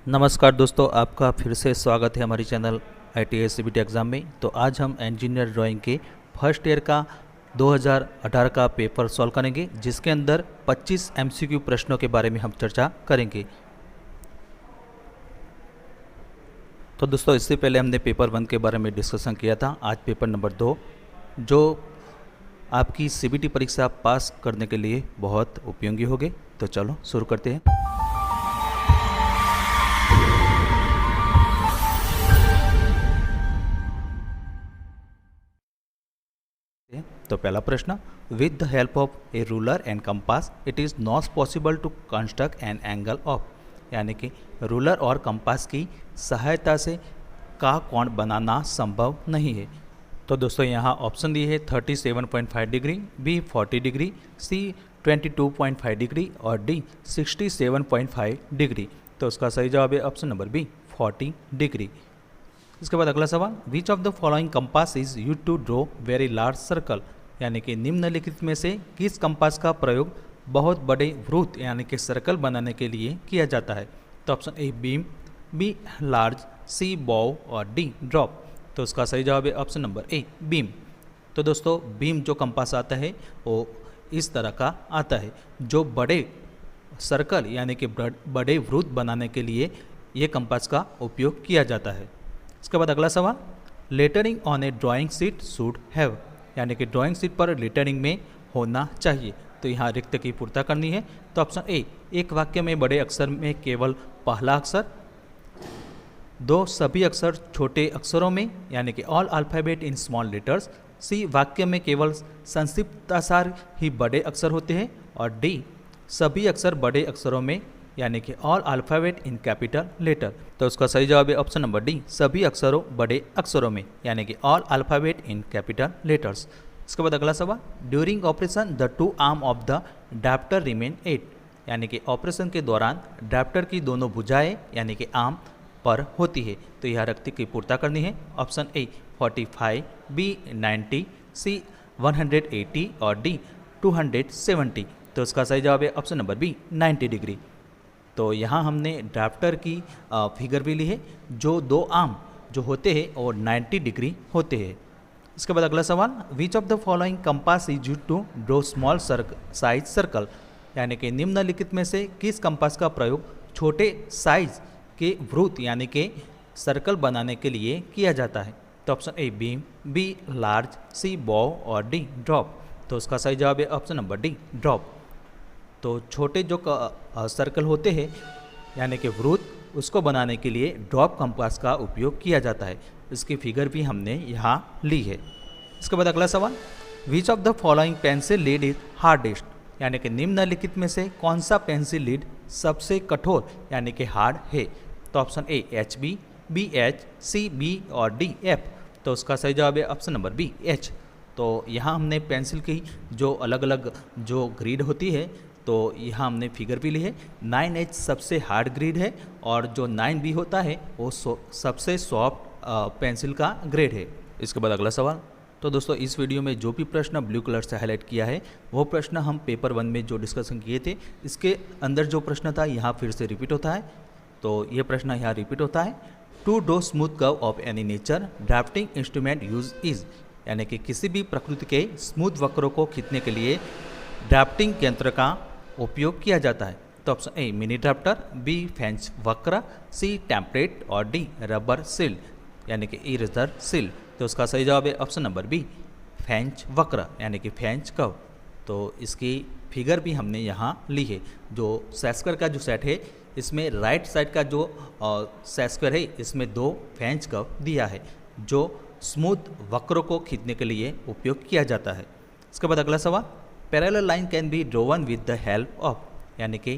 नमस्कार दोस्तों, आपका फिर से स्वागत है हमारी चैनल ITAS CBT एग्ज़ाम में। तो आज हम इंजीनियर ड्राइंग के फर्स्ट ईयर का 2018 का पेपर सॉल्व करेंगे, जिसके अंदर 25 MCQ प्रश्नों के बारे में हम चर्चा करेंगे। तो दोस्तों, इससे पहले हमने पेपर 1 के बारे में डिस्कशन किया था। आज पेपर नंबर 2 जो आपकी CBT परीक्षा पास करने के लिए बहुत उपयोगी होगी। तो चलो शुरू करते हैं। तो पहला प्रश्न, with the help of a ruler and compass it is not possible to construct an angle of, यानी कि रूलर और कंपास की सहायता से का कोण बनाना संभव नहीं है। तो दोस्तों, यहाँ ऑप्शन दिए है 37.5 डिग्री, बी 40 डिग्री, सी 22.5 डिग्री और डी 67.5 डिग्री। तो उसका सही जवाब है ऑप्शन नंबर बी 40 डिग्री। इसके बाद अगला सवाल, which of the following compass is use to draw very large circle, यानी कि निम्नलिखित में से किस कंपास का प्रयोग बहुत बड़े वृत्त यानी कि सर्कल बनाने के लिए किया जाता है। तो option A beam, B large, C bow और डी ड्रॉप। तो उसका सही जवाब है ऑप्शन नंबर ए बीम। तो दोस्तों, बीम जो कंपास आता है वो इस तरह का आता है, जो बड़े सर्कल यानी कि बड़े वृत्त बनाने के लिए ये कंपास का उपयोग किया जाता है। इसके बाद अगला सवाल, lettering on A drawing sheet should have, यानी कि ड्राइंग शीट पर लेटरिंग में होना चाहिए। तो यहाँ रिक्त की पूर्ता करनी है। तो ऑप्शन ए, एक वाक्य में बड़े अक्षर में केवल पहला अक्षर, दो सभी अक्षर छोटे अक्षरों में यानी कि all alphabet in small letters, C वाक्य में केवल संक्षिप्ताक्षर ही बड़े अक्षर होते हैं और डी सभी अक्षर बड़े अक्षरों में यानी कि all alphabet in capital letter. तो उसका सही जवाब है ऑप्शन नंबर डी सभी अक्षरों बड़े अक्षरों में यानी कि all alphabet in capital letters. इसके बाद अगला सवाल, during operation the two arm of the drafter remain 8, यानी कि ऑपरेशन के दौरान ड्राफ्टर की दोनों भुजाएं यानी कि आर्म पर होती है। तो यह रिक्त की पूर्ता करनी है। ऑप्शन ए 45, बी 90, सी 180 और डी 270। तो उसका सही जवाब है ऑप्शन नंबर बी 90 डिग्री। तो यहाँ हमने ड्राफ्टर की फिगर भी ली है, जो दो आर्म जो होते हैं और 90 डिग्री होते हैं। इसके बाद अगला सवाल, which of the following compass is use to draw small size circle, यानी कि निम्नलिखित में से किस कंपास का प्रयोग छोटे साइज के वृत्त यानी कि सर्कल बनाने के लिए किया जाता है। तो option A beam, B large, C bow और डी ड्रॉप। तो उसका सही जवाब है ऑप्शन नंबर डी ड्रॉप। तो छोटे जो सर्कल होते हैं यानी कि वृत्त, उसको बनाने के लिए ड्रॉप कंपास का उपयोग किया जाता है। इसकी फिगर भी हमने यहाँ ली है। इसके बाद अगला सवाल, which of the following pencil lead is hardest, यानी कि निम्नलिखित में से कौन सा पेंसिल लीड सबसे कठोर यानी कि हार्ड है। तो option A HB, B H, C B और डी F। तो उसका सही जवाब है ऑप्शन नंबर बी H। तो यहाँ हमने पेंसिल की जो अलग अलग जो ग्रेड होती है, तो यहाँ हमने फिगर भी ली है। 9H सबसे हार्ड ग्रेड है और जो 9B होता है वो सबसे सॉफ्ट पेंसिल का ग्रेड है। इसके बाद अगला सवाल, तो दोस्तों इस वीडियो में जो भी प्रश्न ब्लू कलर से हाईलाइट किया है वो प्रश्न हम पेपर 1 में जो डिस्कशन किए थे, इसके अंदर जो प्रश्न था यहाँ फिर से रिपीट होता है। तो ये प्रश्न यहाँ रिपीट होता है। To draw smooth curve of any nature drafting instrument use is, यानी कि किसी भी प्रकृति के स्मूथ वक्रों को खींचने के लिए ड्राफ्टिंग यंत्र का उपयोग किया जाता है। तो option A mini drafter, B French वक्र, सी टेम्पलेट और डी रबर सील यानी कि इरेजर सील। तो उसका सही जवाब है ऑप्शन नंबर बी फेंच वक्र यानी कि फेंच कर्व। तो इसकी फिगर भी हमने यहाँ ली है। जो सेस्क्वायर का जो सेट है, इसमें राइट साइड का जो सेस्क्वायर है, इसमें 2 फेंच कर्व दिया है जो स्मूथ वक्रों को खींचने के लिए उपयोग किया जाता है। इसके बाद अगला सवाल, parallel line can be drawn with the help of, यानी कि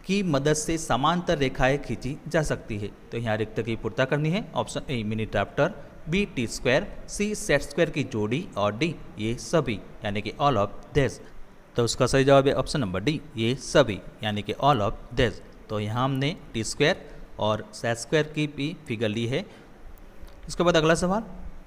की मदद से समांतर रेखाएं खींची जा सकती है। तो यहाँ रिक्त की पूर्ता करनी है। Option A mini drafter, B T square, C set square की जोड़ी और डी ये सभी यानी कि ऑल ऑफ दिस। तो उसका सही जवाब है ऑप्शन नंबर डी ये सभी यानी कि ऑल ऑफ दिस। तो यहाँ हमने टी स्क्वायर और सेट स्क्वायर की भी फिगर ली है। इसके बाद अगला सवाल,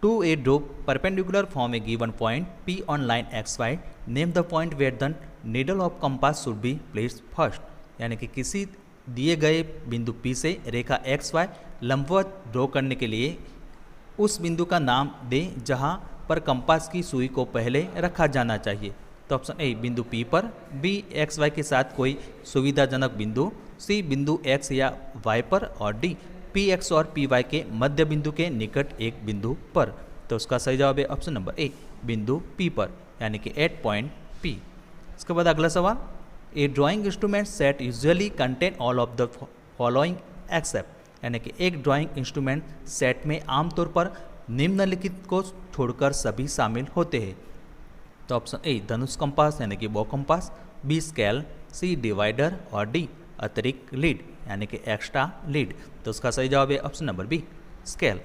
to a draw perpendicular from a given point P on line XY, name the point where the needle of compass should be placed first, यानी कि किसी दिए गए बिंदु P से रेखा XY लंबवत ड्रॉ करने के लिए उस बिंदु का नाम दें जहां पर कंपास की सुई को पहले रखा जाना चाहिए। तो ऑप्शन ए बिंदु P पर, B XY के साथ कोई सुविधाजनक बिंदु, C बिंदु X या Y पर और D PX और PY के मध्य बिंदु के निकट एक बिंदु पर। तो उसका सही जवाब है ऑप्शन नंबर ए बिंदु P पर, यानी कि एट पॉइंट P। इसके बाद अगला सवाल, a drawing instrument set usually contain all of the following except, यानी कि एक ड्राइंग इंस्ट्रूमेंट सेट में आमतौर पर निम्नलिखित को छोड़कर सभी शामिल होते हैं। तो ऑप्शन ए धनुष कंपास यानी कि बो कंपास, बी स्केल, सी डिवाइडर और डी अतिरिक्त लीड यानी कि एक्स्ट्रा लीड। तो उसका सही जवाब है ऑप्शन नंबर बी स्केल।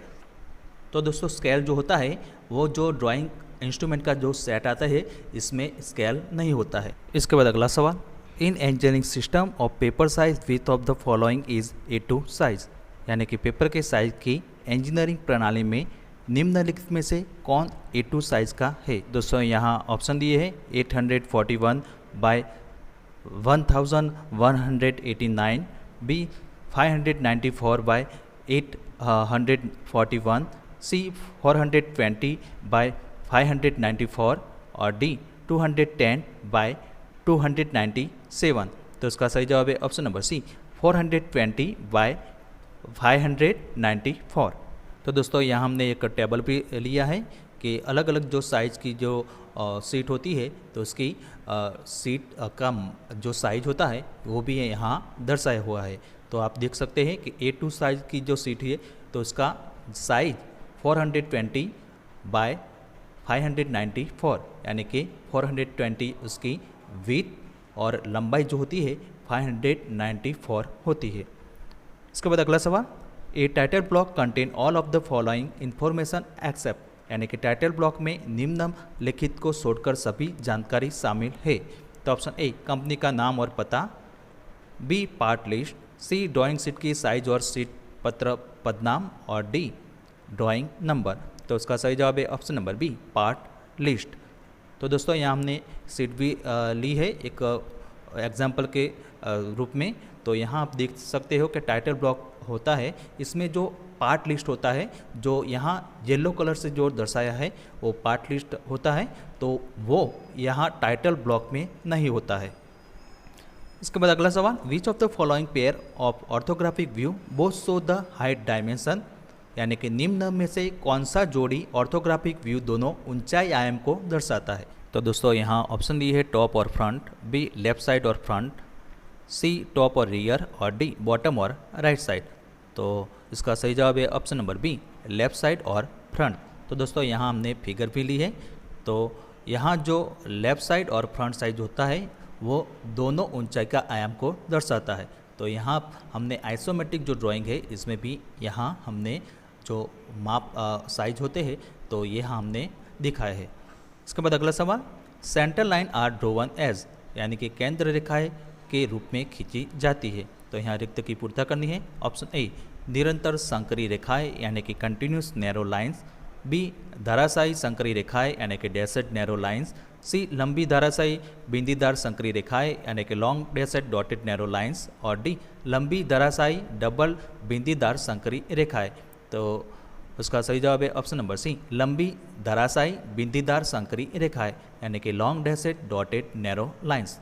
तो दोस्तों स्केल जो होता है वो जो ड्राइंग इंस्ट्रूमेंट का जो सेट आता है इसमें स्केल नहीं होता है। इसके बाद अगला सवाल, इन engineering system of paper size width of the following is A2 size, यानी कि पेपर के साइज की इंजीनियरिंग प्रणाली में निम्नलिखित में से कौन A2 साइज का है। दोस्तों यहाँ ऑप्शन दिए हैं 841 बाय 1189, बी 594 बाय 841, सी 420 बाय 594 और डी 210 बाय 297। तो इसका सही जवाब है ऑप्शन नंबर सी 420 बाय 594। तो दोस्तों यहाँ हमने एक टेबल भी लिया है कि अलग अलग जो साइज़ की जो सीट होती है तो उसकी सीट का जो साइज होता है वो भी यहाँ दर्शाया हुआ है। तो आप देख सकते हैं कि A2 साइज की जो सीट है तो उसका साइज 420 बाय 594, यानी कि 420 उसकी विड्थ और लंबाई जो होती है 594 होती है। इसके बाद अगला सवाल, a title block contain all of the following information except, यानी कि टाइटल ब्लॉक में निम्नलिखित को छोड़कर सभी जानकारी शामिल है। तो ऑप्शन ए कंपनी का नाम और पता, बी पार्ट लिस्ट, सी ड्राइंग शीट की साइज और शीट पत्र पदनाम और डी ड्राइंग नंबर। तो उसका सही जवाब है option number B part list. तो दोस्तों यहाँ हमने शीट भी ली है एक एग्जाम्पल के रूप में। तो यहाँ आप देख सकते हो कि टाइटल ब्लॉक होता है, इसमें जो पार्ट लिस्ट होता है जो यहाँ येलो कलर से जो दर्शाया है वो पार्ट लिस्ट होता है, तो वो यहाँ टाइटल ब्लॉक में नहीं होता है। इसके बाद अगला सवाल, which of the following pair of orthographic view both show the height dimension, यानी कि निम्न में से कौन सा जोड़ी ऑर्थोग्राफिक व्यू दोनों ऊंचाई आयाम को दर्शाता है। तो दोस्तों यहाँ ऑप्शन दी है टॉप और फ्रंट, बी लेफ्ट साइड और फ्रंट, सी टॉप और रियर और डी बॉटम और राइट साइड। तो इसका सही जवाब है option number be left side और फ्रंट। तो दोस्तों यहाँ हमने फिगर भी ली है, तो यहाँ जो लेफ्ट साइड और फ्रंट साइड होता है वो दोनों ऊंचाई का आयाम को दर्शाता है। तो यहाँ हमने आइसोमेट्रिक जो ड्राइंग है इसमें भी यहाँ हमने जो माप साइज होते हैं तो ये हमने दिखाया है। इसके बाद अगला सवाल, सेंटर लाइन आर ड्रोवन एज, यानी कि केंद्र रेखाएं के रूप में खींची जाती है। तो यहाँ रिक्त की पूर्ति करनी है। ऑप्शन ए निरंतर संकरी रेखाएं यानी कि कंटिन्यूस नैरो लाइंस, बी धाराशायी संकरी रेखाएं यानी कि डैशड नैरो लाइंस, सी लंबी धाराशायी बिंदीदार संकरी रेखाएं यानी कि long dashed dotted narrow lines और डी लंबी धाराशायी डबल बिंदीदार संकरी रेखाएं। तो उसका सही जवाब है ऑप्शन नंबर सी लंबी धाराशायी बिंदीदार संकरी रेखाएं यानी कि long dashed dotted narrow lines.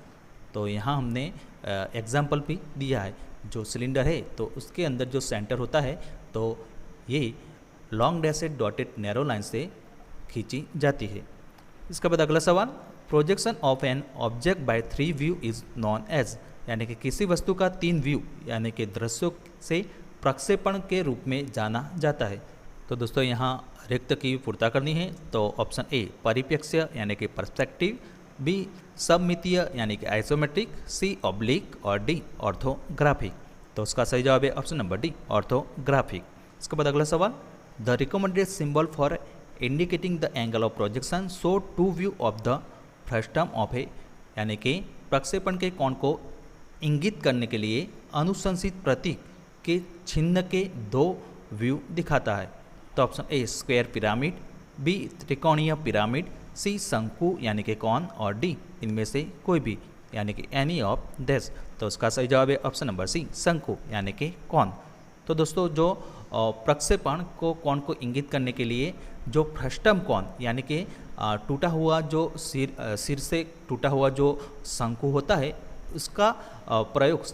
तो यहाँ हमने एग्जाम्पल भी दिया है, जो सिलेंडर है तो उसके अंदर जो सेंटर होता है तो ये long dashed dotted narrow line से खींची जाती है। इसके बाद अगला सवाल, projection of an object by 3 view is known as, यानी कि किसी वस्तु का 3 व्यू यानी कि दृश्यों से प्रक्षेपण के रूप में जाना जाता है। तो दोस्तों यहाँ रिक्त की पूर्ति करनी है। तो ऑप्शन ए परिप्रेक्ष्य यानी कि पर्सपेक्टिव, बी सममितीय यानी कि आइसोमेट्रिक, सी ऑब्लिक और डी ऑर्थोग्राफिक। तो उसका सही जवाब है ऑप्शन नंबर डी ऑर्थोग्राफिक। इसके बाद अगला सवाल, the recommended symbol for indicating the angle of projection show 2 view of the frustum of a, यानी कि प्रक्षेपण के कोण को इंगित करने के लिए अनुशंसित प्रतीक के चिन्ह के 2 व्यू दिखाता है। तो option A square pyramid, B त्रिकोणीय पिरामिड, सी शंकु यानी कि कौन और डी इनमें से कोई भी। यानी कि एनी ऑफ दिस। तो उसका सही जवाब है ऑप्शन नंबर सी, शंकु यानी कि कौन। तो दोस्तों जो प्रक्षेपण को कोण को इंगित करने के लिए जो फ्रस्टम कोण यानी कि टूटा हुआ जो सिर से टूटा हुआ जो शंकु होता है उसका प्रयोग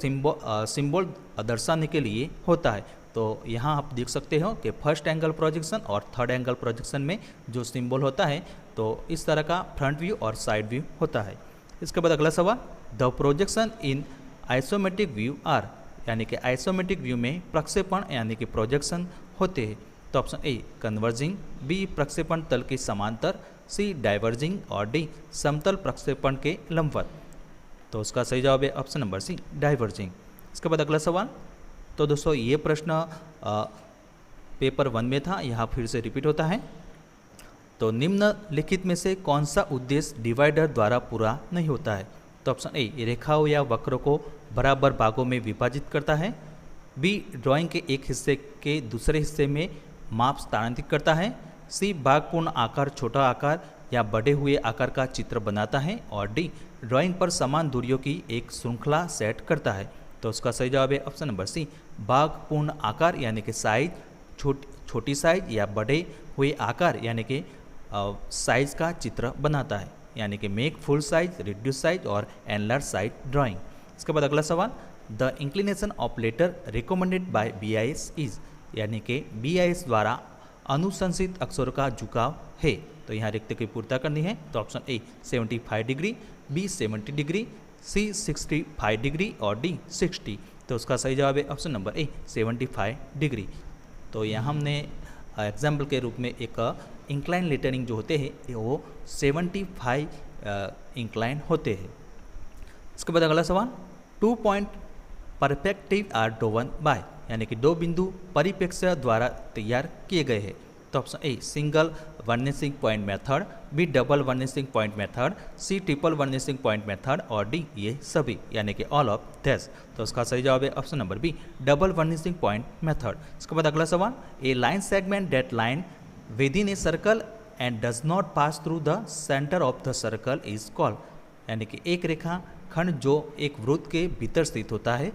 सिंबल दर्शाने के लिए होता है। तो यहाँ आप देख सकते हो कि फर्स्ट एंगल प्रोजेक्शन और थर्ड एंगल प्रोजेक्शन में जो सिंबल होता है तो इस तरह का फ्रंट व्यू और साइड व्यू होता है। इसके बाद अगला सवाल, the projection in isometric view are, यानी कि आइसोमेट्रिक व्यू में प्रक्षेपण यानी कि प्रोजेक्शन होते हैं। तो ऑप्शन ए कन्वर्जिंग, बी प्रक्षेपण तल के समांतर, सी डाइवर्जिंग और डी समतल प्रक्षेपण के लंबवत। तो उसका सही जवाब है ऑप्शन नंबर सी, डाइवर्जिंग। इसके बाद अगला सवाल, तो दोस्तों ये प्रश्न पेपर 1 में था, यहाँ फिर से रिपीट होता है। तो निम्नलिखित में से कौन सा उद्देश्य डिवाइडर द्वारा पूरा नहीं होता है। तो ऑप्शन ए रेखाओं या वक्रों को बराबर भागों में विभाजित करता है, बी ड्राइंग के एक हिस्से के दूसरे हिस्से में माप स्थानांतरित करता है, सी भागपूर्ण आकार छोटा आकार या बढ़े हुए आकार का चित्र बनाता है और डी ड्राइंग पर समान दूरियों की एक श्रृंखला सेट करता है। तो उसका सही जवाब है ऑप्शन नंबर सी, भागपूर्ण आकार यानी कि साइज छोटी साइज या बढ़े हुए आकार यानी कि साइज का चित्र बनाता है, यानी कि make full size, reduce size और एनलार्ज साइज ड्राइंग। इसके बाद अगला सवाल, the inclination of letter recommended by BIS is, यानी कि BIS द्वारा अनुशंसित अक्षरों का झुकाव है। तो यहाँ रिक्त की पूर्ता करनी है। तो option A 75 degree, B 70 degree, C 65 degree और डी 60। तो उसका सही जवाब है ऑप्शन नंबर ए 75 डिग्री। तो यहाँ हमने एग्जाम्पल के रूप में एक इंक्लाइन लेटरिंग जो होते हैं वो 75 इंक्लाइन होते हैं। इसके बाद अगला सवाल, 2 पॉइंट परस्पेक्टिव आर ड्रोवन बाय, यानी कि 2 बिंदु परिप्रेक्ष्य द्वारा तैयार किए गए हैं। तो option A single vanishing point method, B double vanishing point method, C triple vanishing point method और डी ये सभी, यानी कि ऑल ऑफ दिस। तो उसका सही जवाब है option number B, double vanishing point method. इसके बाद अगला सवाल, a line segment that line within a circle and does not pass through the centre of the circle is called, यानी कि एक रेखा खंड जो एक वृत्त के भीतर स्थित होता है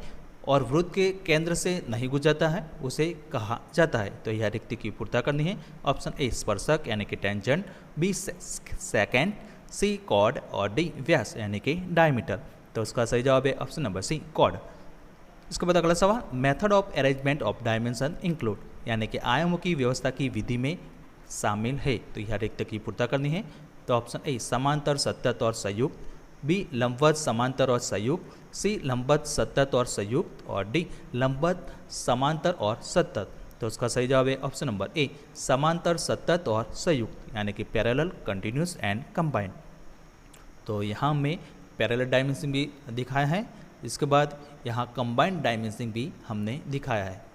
और वृत्त के केंद्र से नहीं गुजरता है उसे कहा जाता है। तो यह रिक्ति की पूर्ता करनी है। ऑप्शन ए स्पर्शक यानी कि टेंजेंट, बी सेकेंड, सी कॉर्ड और डी व्यास यानी कि डायमीटर। तो उसका सही जवाब है ऑप्शन नंबर सी कॉर्ड। इसके बाद अगला सवाल, method of arrangement of dimension include, यानी कि आयामों की व्यवस्था की विधि में शामिल है। तो यह रिक्त की पूर्ता करनी है। तो ऑप्शन ए समांतर सतत और संयुक्त, बी लंबवत समांतर और संयुक्त, सी लंबवत सतत और संयुक्त और डी लंबवत समांतर और सतत। तो उसका सही जवाब है ऑप्शन नंबर ए समांतर सतत और संयुक्त, यानी कि पैरेलल, कंटिन्यूस एंड कंबाइंड। तो यहाँ में पैरेलल डायमेंशन भी दिखाया है। इसके बाद यहाँ कंबाइंड डायमेंशन भी हमने दिखाया है।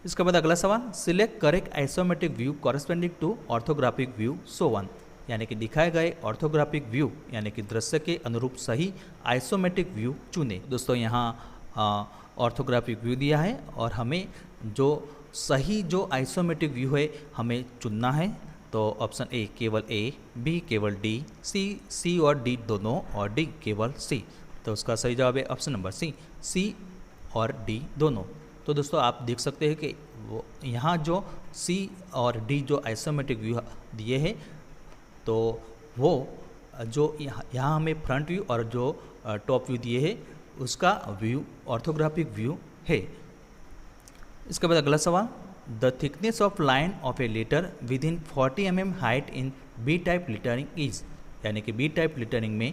इसके बाद अगला सवाल, select correct isometric view corresponding to orthographic view so one, यानी कि दिखाए गए ऑर्थोग्राफिक व्यू यानी कि दृश्य के अनुरूप सही आइसोमेट्रिक व्यू चुने। दोस्तों यहाँ ऑर्थोग्राफिक व्यू दिया है और हमें जो सही जो आइसोमेट्रिक व्यू है हमें चुनना है। तो ऑप्शन ए केवल ए, बी केवल डी, सी और डी दोनों और डी केवल सी। तो उसका सही जवाब है ऑप्शन नंबर सी और डी दोनों। तो दोस्तों आप देख सकते हैं कि वो यहाँ जो सी और डी जो आइसोमेट्रिक व्यू दिए हैं तो वो जो यहाँ हमें फ्रंट व्यू और जो टॉप व्यू दिए है उसका व्यू ऑर्थोग्राफिक व्यू है। इसके बाद अगला सवाल, the thickness of line of a letter within 40 mm height in B type lettering is, यानी कि बी टाइप लेटरिंग में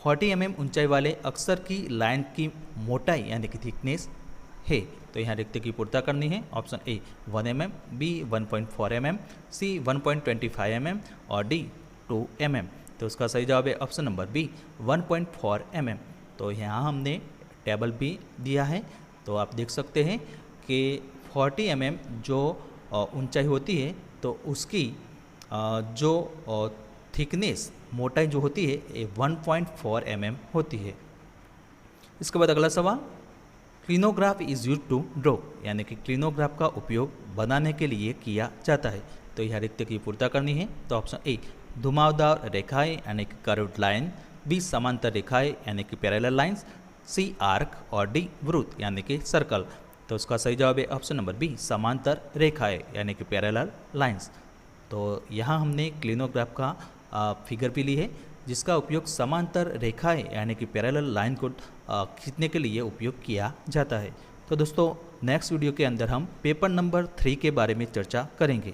40 mm ऊंचाई वाले अक्षर की लाइन की मोटाई यानी कि थिकनेस है। तो यहाँ रिक्त की पूर्ता करनी है। Option A 1 mm, B 1.4 mm, C 1.25 mm और डी 2 mm। तो उसका सही जवाब है ऑप्शन नंबर बी 1.4 mm। तो यहाँ हमने टेबल भी दिया है। तो आप देख सकते हैं कि 40 mm जो ऊंचाई होती है तो उसकी जो थिकनेस मोटाई जो होती है 1.4 mm होती है। इसके बाद अगला सवाल, क्लिनोग्राफ इज यूज टू ड्रॉ, यानी कि क्लिनोग्राफ का उपयोग बनाने के लिए किया जाता है। तो यह रिक्त की पूर्ता करनी है। तो ऑप्शन ए घुमावदार रेखाएं यानी कि कर्व्ड लाइन, बी समांतर रेखाएं यानी कि पैरेलल लाइंस, सी आर्क और डी वृत्त यानी कि सर्कल। तो उसका सही जवाब है ऑप्शन नंबर बी समांतर रेखाएं यानी कि पैरेलल लाइंस। तो यहाँ हमने क्लिनोग्राफ का फिगर भी ली है जिसका उपयोग समांतर रेखाएं यानी कि पैरेलल लाइन को खींचने के लिए उपयोग किया जाता है। तो दोस्तों नेक्स्ट वीडियो के अंदर हम पेपर नंबर 3 के बारे में चर्चा करेंगे।